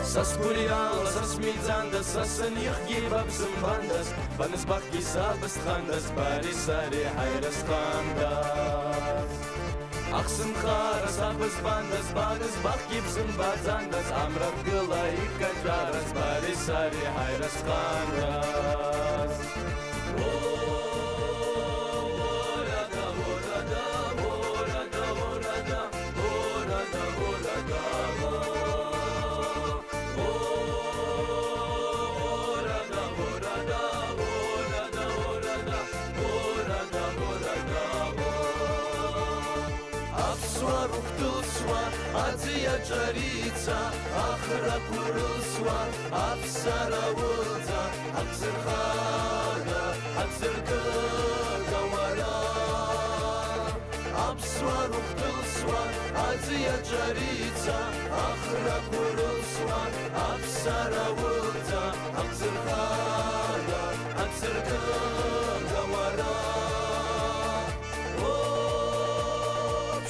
Saskurjāla, sasmīdzandas, sasanīħģībabs un bandas, panas bakki sābas thandas, baris arī hairas thandas. Ақсын қара сапыз бандас, бағыз бақ кепсін базандас, амрап гылайық качарас, бари сари хайрас қандас. Азия джарица, ахра курусва, апсара вулза, апсырхага, апсыргага вара. Апсва рухтылсва, Азия джарица, ахра курусва, апсара вулза, апсырхага, апсыргага вара.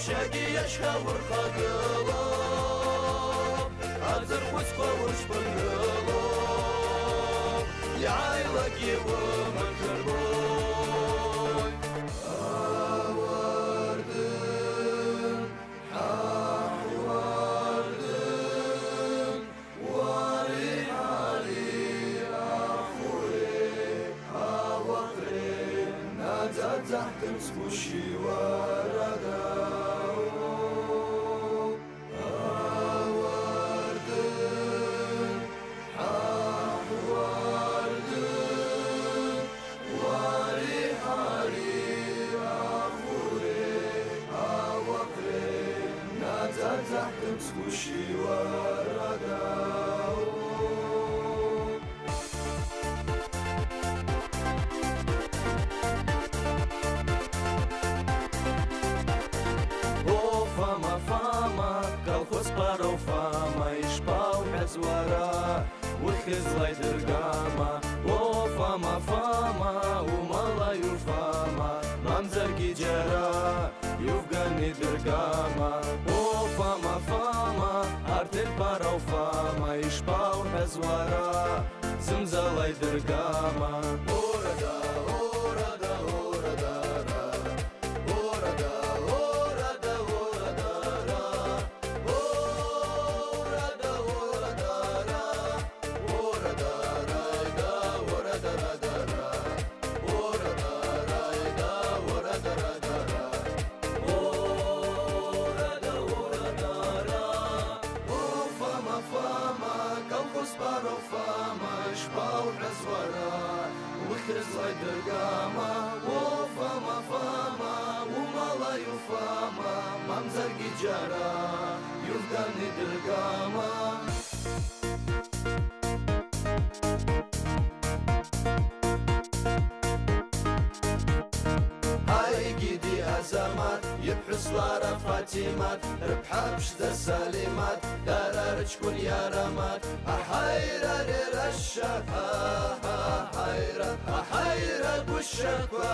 Шагияшка вурхагыло, азыр хуцко вуршпынгыло, яйла кивымын кырбой. Авардын, ахвардын, вари хали ахуре, авахре, надзадзахтын спущи варада. Слушай, ворогау. О, фама, фама, колхоз пару фама, ишпау хезвара, ухезлай дергама. О, фама, фама, умалаю фама, мамзарги джара, ювгани дергама. Фама, фама, артель парау фама, ишпау хезвара, зымзалай дергама. Орада, орада, орадара, орада, орада, орадара, орада, орадара, орадарайда, орадарадара, орадарайда, орадарадара. Пару фама, ишпау хезвара, ухезлай дергама. О, фама, фама, умалаю фама, мамзарги джара, ювгани дергама. Азамат, يبحصلارا فاتيمات ربحا بشدا سالمات دارا رجكون يا رمات أحيرا ريرشا أحيرا أحيرا بوشكوا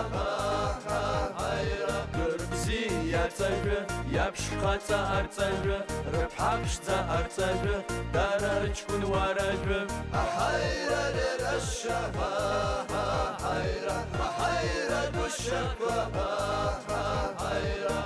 أحيرا قربزي يا تجرى يا بشقاتا أرتجرى ربحا بشدا أرتجرى دارا رجكون ورجرى أحيرا ريرشا أحيرا أحيرا بوشكوا Hayra